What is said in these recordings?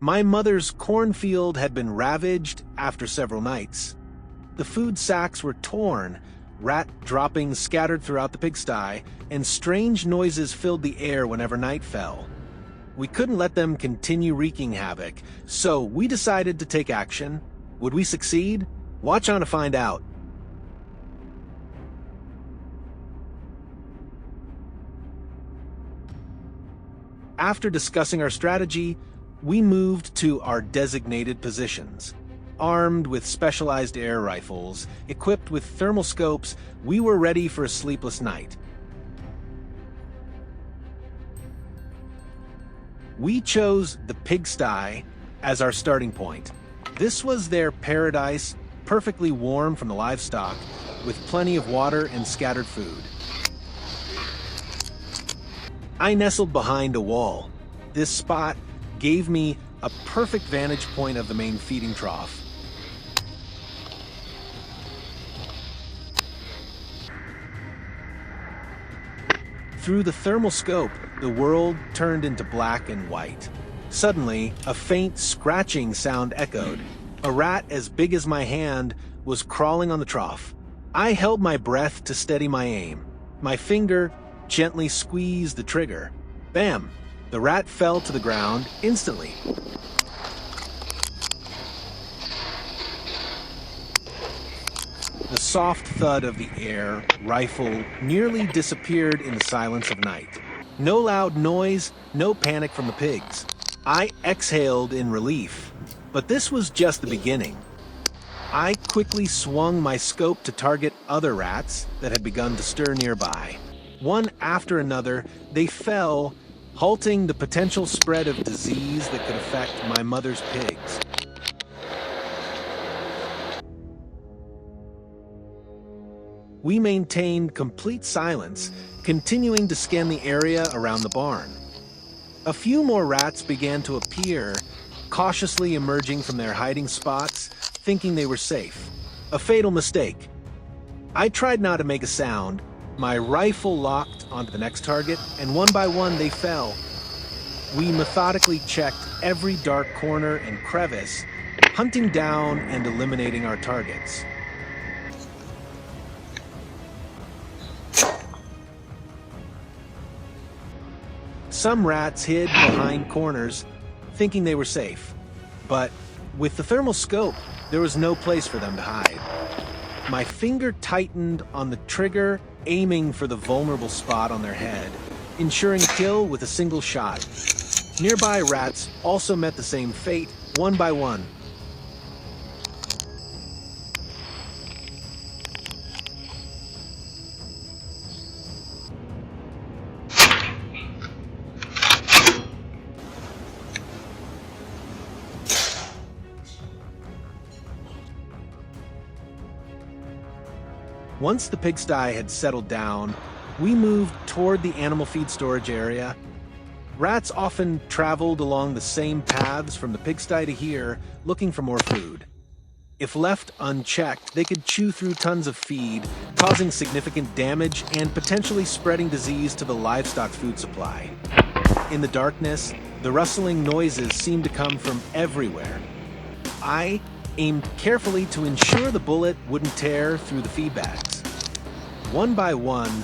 My mother's cornfield had been ravaged after several nights. The food sacks were torn, rat droppings scattered throughout the pigsty, and strange noises filled the air whenever night fell. We couldn't let them continue wreaking havoc, so we decided to take action. Would we succeed? Watch on to find out. After discussing our strategy, we moved to our designated positions. Armed with specialized air rifles, equipped with thermal scopes, we were ready for a sleepless night. We chose the pigsty as our starting point. This was their paradise, perfectly warm from the livestock, with plenty of water and scattered food. I nestled behind a wall. This spot gave me a perfect vantage point of the main feeding trough. Through the thermal scope, the world turned into black and white. Suddenly, a faint scratching sound echoed. A rat as big as my hand was crawling on the trough. I held my breath to steady my aim. My finger gently squeezed the trigger. Bam! The rat fell to the ground instantly. The soft thud of the air rifle nearly disappeared in the silence of night. No loud noise, no panic from the pigs. I exhaled in relief, but this was just the beginning. I quickly swung my scope to target other rats that had begun to stir nearby. One after another, they fell, halting the potential spread of disease that could affect my mother's pigs. We maintained complete silence, continuing to scan the area around the barn. A few more rats began to appear, cautiously emerging from their hiding spots, thinking they were safe. A fatal mistake. I tried not to make a sound. My rifle locked onto the next target, and one by one they fell. We methodically checked every dark corner and crevice, hunting down and eliminating our targets. Some rats hid behind corners, thinking they were safe. But with the thermal scope, there was no place for them to hide. My finger tightened on the trigger, aiming for the vulnerable spot on their head, ensuring a kill with a single shot. Nearby rats also met the same fate, one by one. Once the pigsty had settled down, we moved toward the animal feed storage area. Rats often traveled along the same paths from the pigsty to here, looking for more food. If left unchecked, they could chew through tons of feed, causing significant damage and potentially spreading disease to the livestock food supply. In the darkness, the rustling noises seemed to come from everywhere. I aimed carefully to ensure the bullet wouldn't tear through the feed bags. One by one,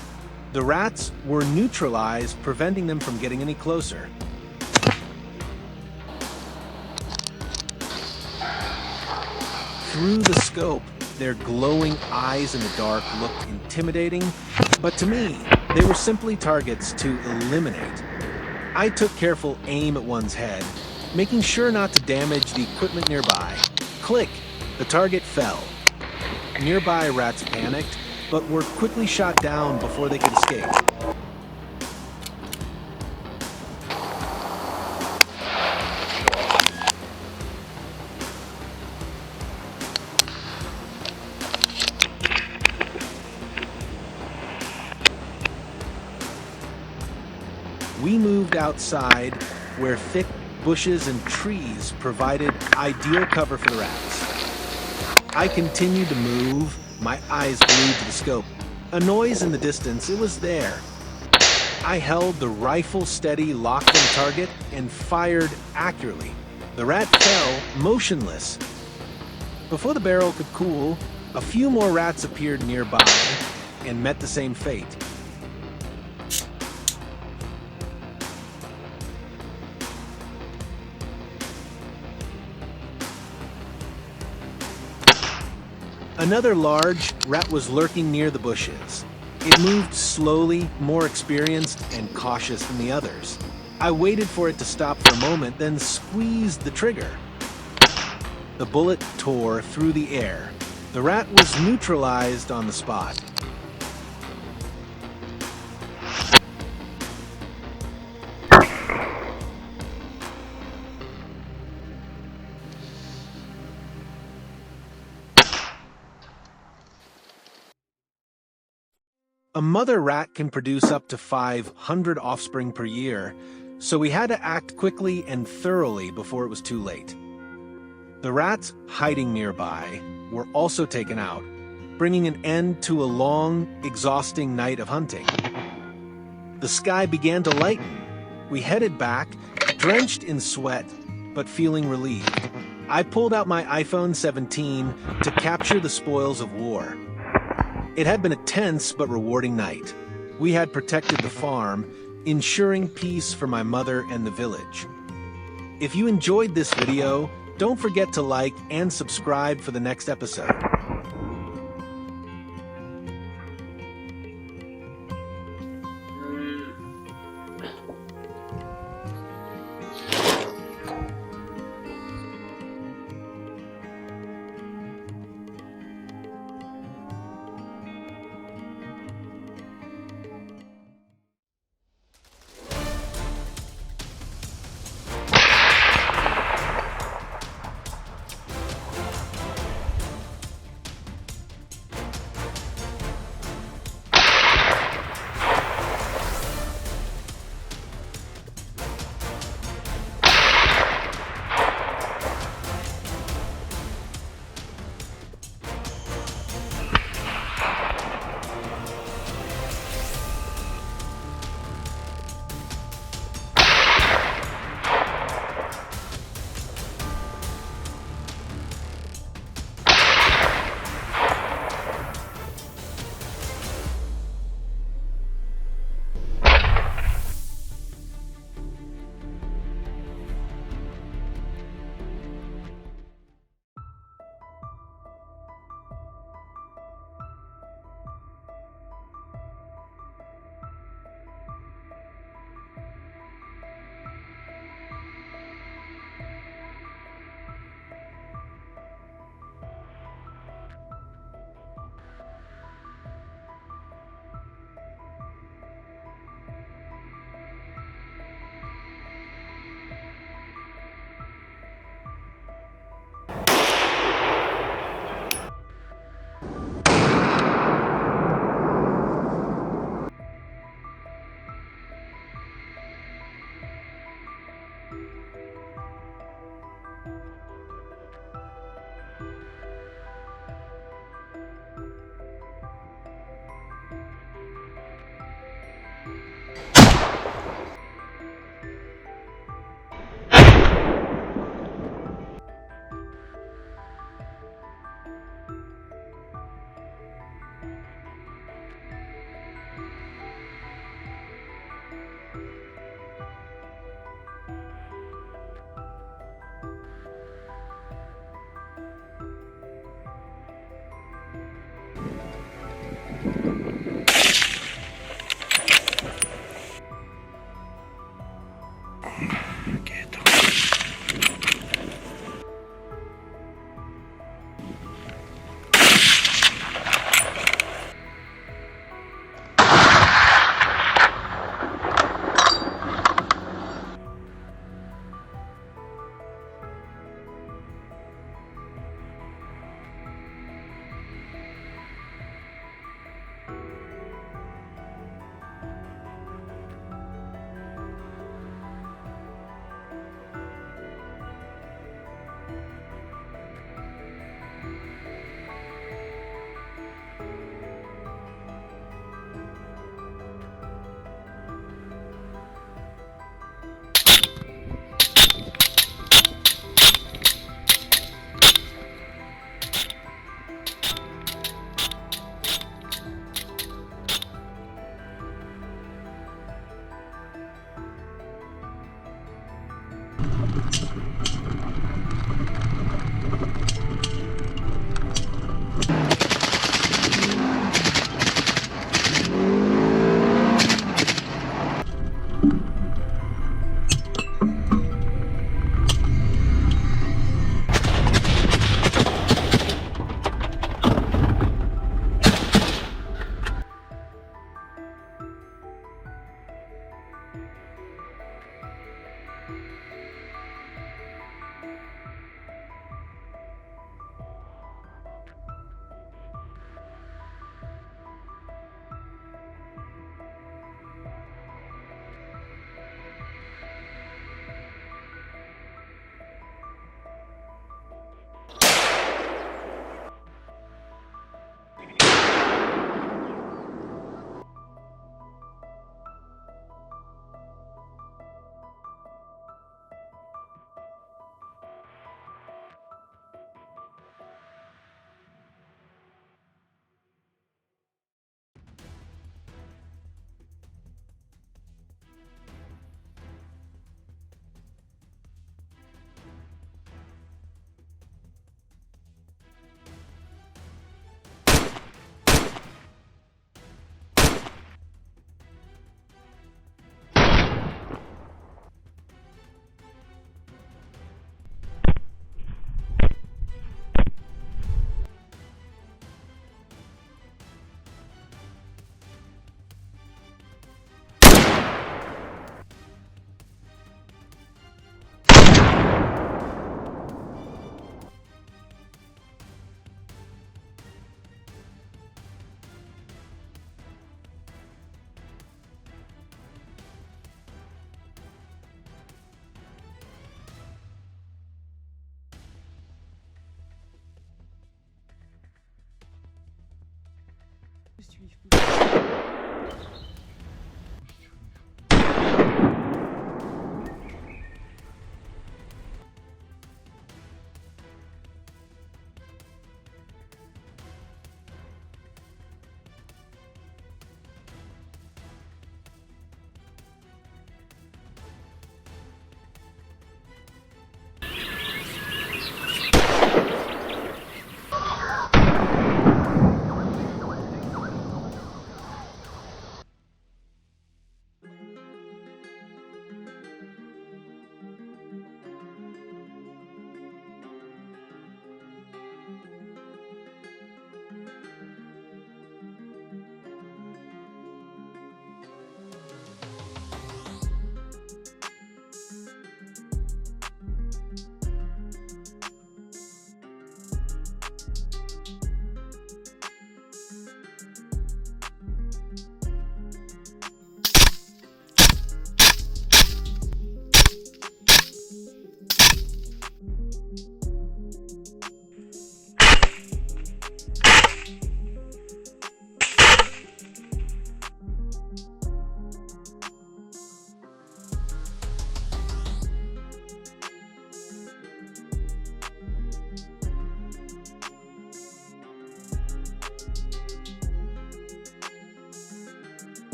the rats were neutralized, preventing them from getting any closer. Through the scope, their glowing eyes in the dark looked intimidating, but to me, they were simply targets to eliminate. I took careful aim at one's head, making sure not to damage the equipment nearby. Click! The target fell. Nearby rats panicked, but were quickly shot down before they could escape. We moved outside, where thick bushes and trees provided ideal cover for the rats. I continued to move, my eyes glued to the scope. A noise in the distance, it was there. I held the rifle steady, locked on target, and fired accurately. The rat fell, motionless. Before the barrel could cool, a few more rats appeared nearby and met the same fate. Another large rat was lurking near the bushes. It moved slowly, more experienced and cautious than the others. I waited for it to stop for a moment, then squeezed the trigger. The bullet tore through the air. The rat was neutralized on the spot. A mother rat can produce up to 500 offspring per year, so we had to act quickly and thoroughly before it was too late. The rats hiding nearby were also taken out, bringing an end to a long, exhausting night of hunting. The sky began to lighten. We headed back, drenched in sweat, but feeling relieved. I pulled out my iPhone 17 to capture the spoils of war. It had been a tense but rewarding night. We had protected the farm, ensuring peace for my mother and the village. If you enjoyed this video, don't forget to like and subscribe for the next episode.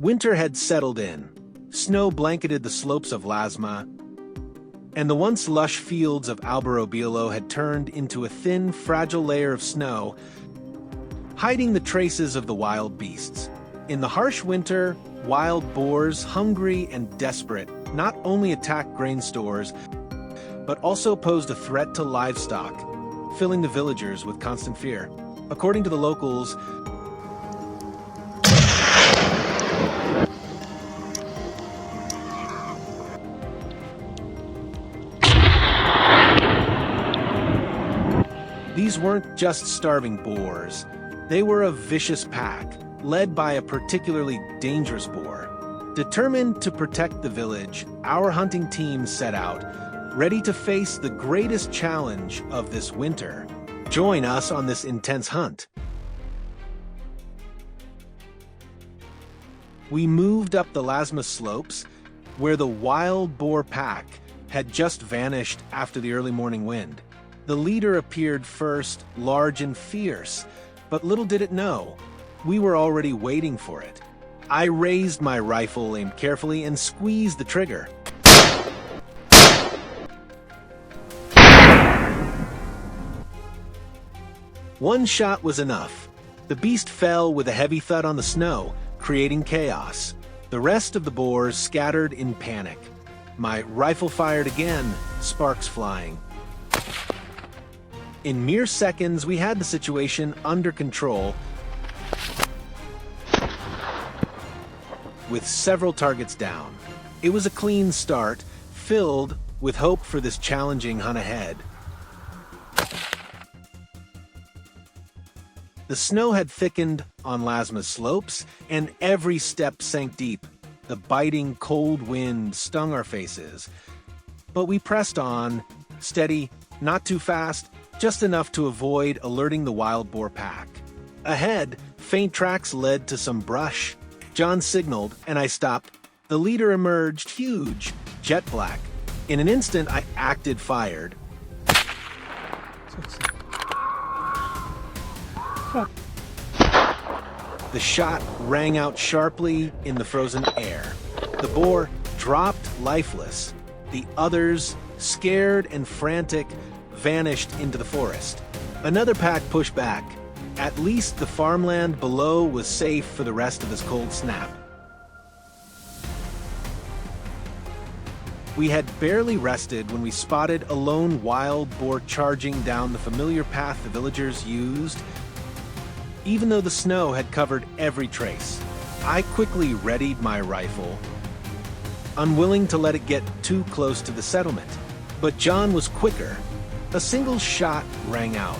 Winter had settled in. Snow blanketed the slopes of Lasma, and the once lush fields of Alberobello had turned into a thin, fragile layer of snow, hiding the traces of the wild beasts. In the harsh winter, wild boars, hungry and desperate, not only attacked grain stores, but also posed a threat to livestock, filling the villagers with constant fear. According to the locals, these weren't just starving boars. They were a vicious pack, led by a particularly dangerous boar. Determined to protect the village, our hunting team set out, ready to face the greatest challenge of this winter. Join us on this intense hunt. We moved up the Lasma slopes, where the wild boar pack had just vanished after the early morning wind. The leader appeared first, large and fierce, but little did it know, we were already waiting for it. I raised my rifle, aimed carefully, and squeezed the trigger. One shot was enough. The beast fell with a heavy thud on the snow, creating chaos. The rest of the boars scattered in panic. My rifle fired again, sparks flying. In mere seconds, we had the situation under control, with several targets down. It was a clean start, filled with hope for this challenging hunt ahead. The snow had thickened on Lasma's slopes, and every step sank deep. The biting, cold wind stung our faces. But we pressed on, steady, not too fast, just enough to avoid alerting the wild boar pack. Ahead, faint tracks led to some brush. John signaled, and I stopped. The leader emerged, huge, jet black. In an instant, I acted fired. The shot rang out sharply in the frozen air. The boar dropped lifeless. The others, scared and frantic, vanished into the forest. Another pack pushed back. At least the farmland below was safe for the rest of this cold snap. We had barely rested when we spotted a lone wild boar charging down the familiar path the villagers used. Even though the snow had covered every trace, I quickly readied my rifle, unwilling to let it get too close to the settlement. But John was quicker. A single shot rang out.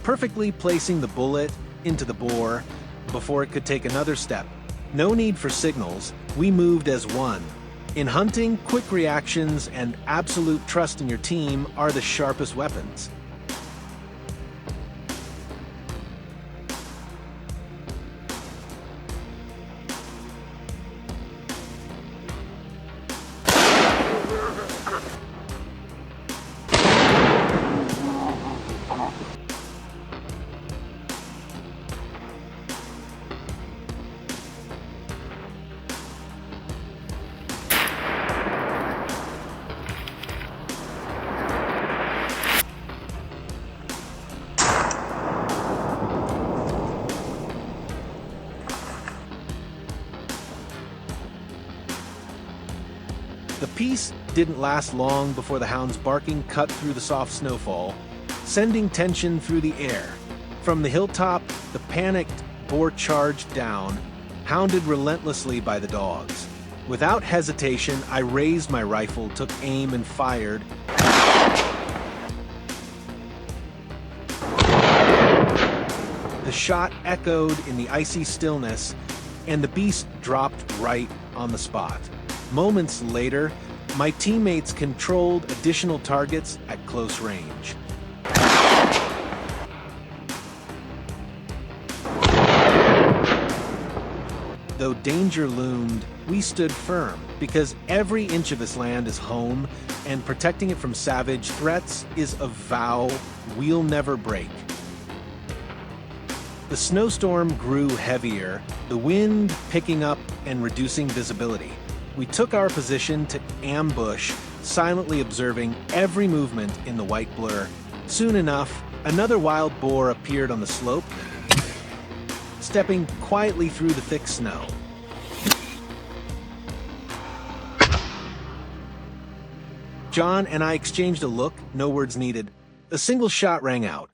Perfectly placing the bullet into the boar before it could take another step. No need for signals, we moved as one. In hunting, quick reactions and absolute trust in your team are the sharpest weapons. The peace didn't last long before the hound's barking cut through the soft snowfall, sending tension through the air. From the hilltop, the panicked boar charged down, hounded relentlessly by the dogs. Without hesitation, I raised my rifle, took aim, and fired. The shot echoed in the icy stillness, and the beast dropped right on the spot. Moments later, my teammates controlled additional targets at close range. Though danger loomed, we stood firm, because every inch of this land is home, and protecting it from savage threats is a vow we'll never break. The snowstorm grew heavier, the wind picking up and reducing visibility. We took our position to ambush, silently observing every movement in the white blur. Soon enough, another wild boar appeared on the slope, stepping quietly through the thick snow. John and I exchanged a look, no words needed. A single shot rang out.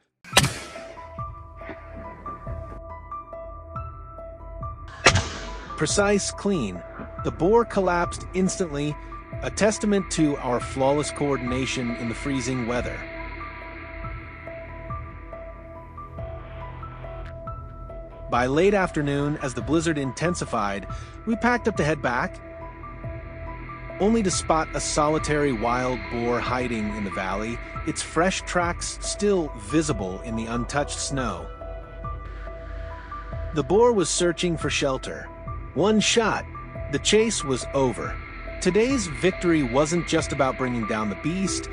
Precise, clean. The boar collapsed instantly, a testament to our flawless coordination in the freezing weather. By late afternoon, as the blizzard intensified, we packed up to head back, only to spot a solitary wild boar hiding in the valley, its fresh tracks still visible in the untouched snow. The boar was searching for shelter. One shot, the chase was over. Today's victory wasn't just about bringing down the beast,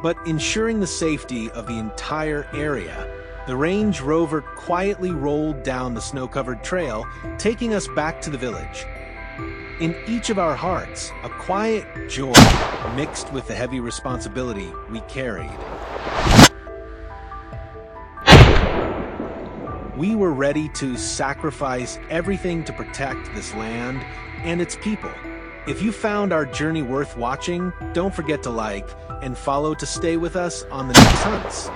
but ensuring the safety of the entire area. The Range Rover quietly rolled down the snow-covered trail, taking us back to the village. In each of our hearts, a quiet joy mixed with the heavy responsibility we carried. We were ready to sacrifice everything to protect this land and its people. If you found our journey worth watching, don't forget to like and follow to stay with us on the next hunts.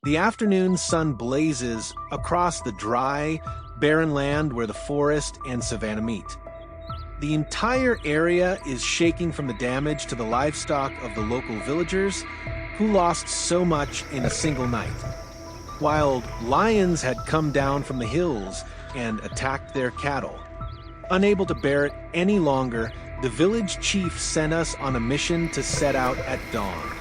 The afternoon sun blazes across the dry, barren land where the forest and savanna meet. The entire area is shaking from the damage to the livestock of the local villagers who lost so much in a single night. Wild lions had come down from the hills and attacked their cattle. Unable to bear it any longer, the village chief sent us on a mission to set out at dawn.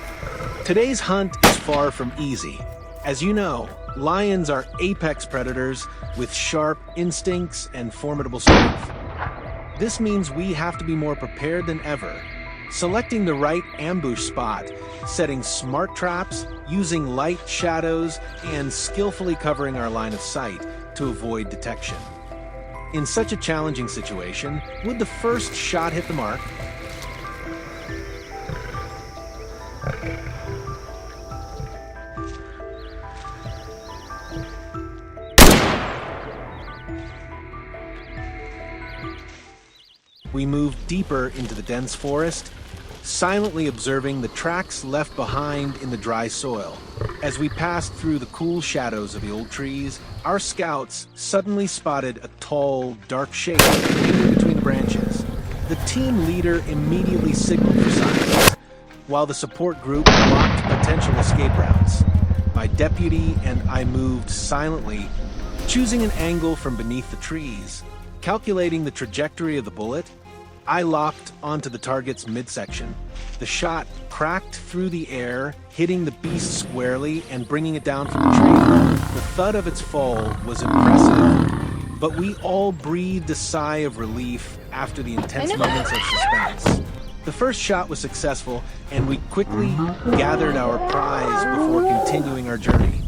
Today's hunt is far from easy. As you know, lions are apex predators with sharp instincts and formidable strength. This means we have to be more prepared than ever, selecting the right ambush spot, setting smart traps, using light shadows, and skillfully covering our line of sight to avoid detection. In such a challenging situation, would the first shot hit the mark? We moved deeper into the dense forest, silently observing the tracks left behind in the dry soil. As we passed through the cool shadows of the old trees, our scouts suddenly spotted a tall, dark shape hidden between branches. The team leader immediately signaled for silence, while the support group blocked potential escape routes. My deputy and I moved silently, choosing an angle from beneath the trees. Calculating the trajectory of the bullet, I locked onto the target's midsection. The shot cracked through the air, hitting the beast squarely and bringing it down from the tree. The thud of its fall was impressive, but we all breathed a sigh of relief after the intense moments of suspense. The first shot was successful, and we quickly gathered our prize before continuing our journey.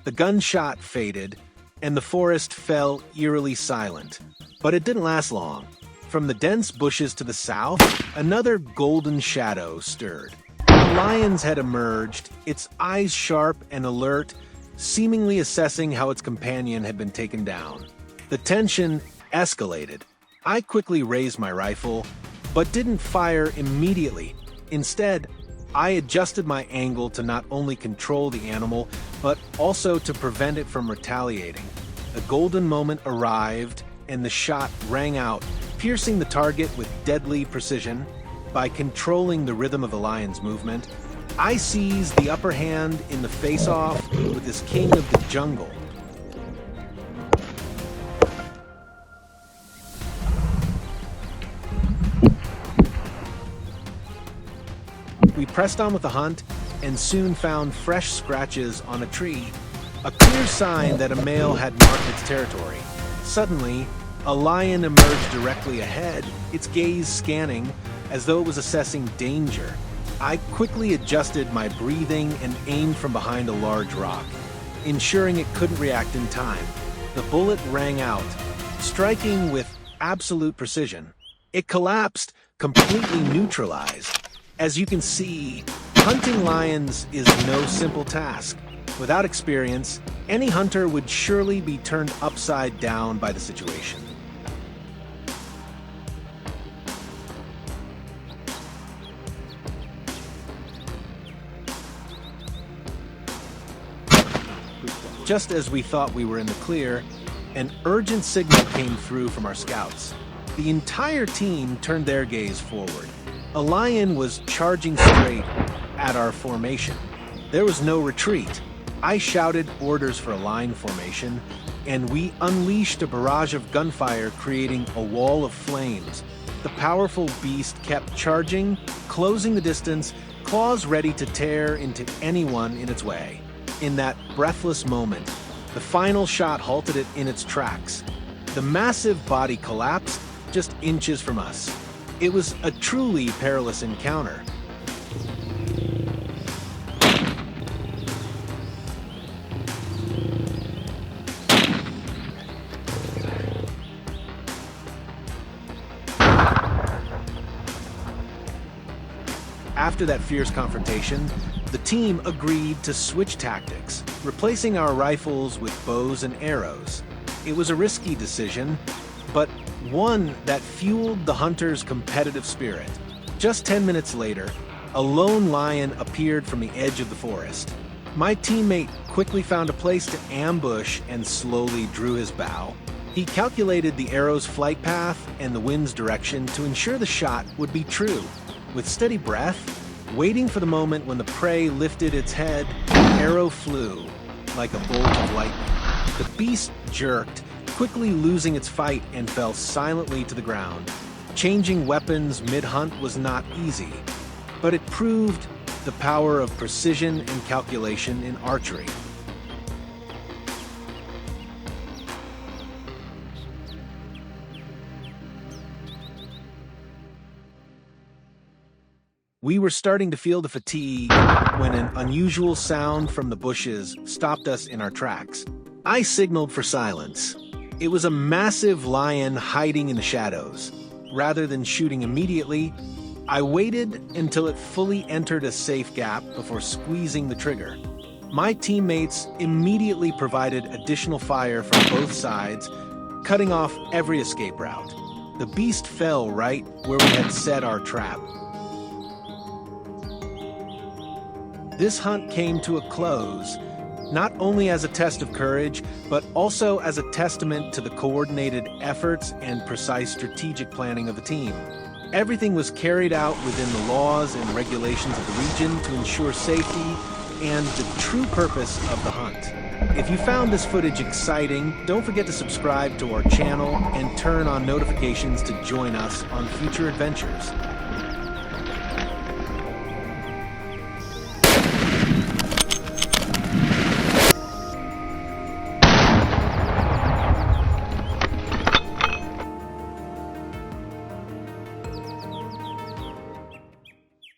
The gunshot faded, and the forest fell eerily silent. But it didn't last long. From the dense bushes to the south, another golden shadow stirred. A lion's head emerged, its eyes sharp and alert, seemingly assessing how its companion had been taken down. The tension escalated. I quickly raised my rifle, but didn't fire immediately. Instead, I adjusted my angle to not only control the animal, but also to prevent it from retaliating. The golden moment arrived, and the shot rang out, piercing the target with deadly precision. By controlling the rhythm of the lion's movement, I seized the upper hand in the face-off with this king of the jungle. We pressed on with the hunt and soon found fresh scratches on a tree, a clear sign that a male had marked its territory. Suddenly, a lion emerged directly ahead, its gaze scanning as though it was assessing danger. I quickly adjusted my breathing and aimed from behind a large rock, ensuring it couldn't react in time. The bullet rang out, striking with absolute precision. It collapsed, completely neutralized. As you can see, hunting lions is no simple task. Without experience, any hunter would surely be turned upside down by the situation. Just as we thought we were in the clear, an urgent signal came through from our scouts. The entire team turned their gaze forward. A lion was charging straight at our formation. There was no retreat. I shouted orders for a line formation, and we unleashed a barrage of gunfire, creating a wall of flames. The powerful beast kept charging, closing the distance, claws ready to tear into anyone in its way. In that breathless moment, the final shot halted it in its tracks. The massive body collapsed just inches from us. It was a truly perilous encounter. After that fierce confrontation, the team agreed to switch tactics, replacing our rifles with bows and arrows. It was a risky decision, but one that fueled the hunters' competitive spirit. Just 10 minutes later, a lone lion appeared from the edge of the forest. My teammate quickly found a place to ambush and slowly drew his bow. He calculated the arrow's flight path and the wind's direction to ensure the shot would be true. With steady breath, waiting for the moment when the prey lifted its head, the arrow flew like a bolt of lightning. The beast jerked, quickly losing its fight, and fell silently to the ground. Changing weapons mid-hunt was not easy, but it proved the power of precision and calculation in archery. We were starting to feel the fatigue when an unusual sound from the bushes stopped us in our tracks. I signaled for silence. It was a massive lion hiding in the shadows. Rather than shooting immediately, I waited until it fully entered a safe gap before squeezing the trigger. My teammates immediately provided additional fire from both sides, cutting off every escape route. The beast fell right where we had set our trap. This hunt came to a close, not only as a test of courage, but also as a testament to the coordinated efforts and precise strategic planning of the team. Everything was carried out within the laws and regulations of the region to ensure safety and the true purpose of the hunt. If you found this footage exciting, don't forget to subscribe to our channel and turn on notifications to join us on future adventures.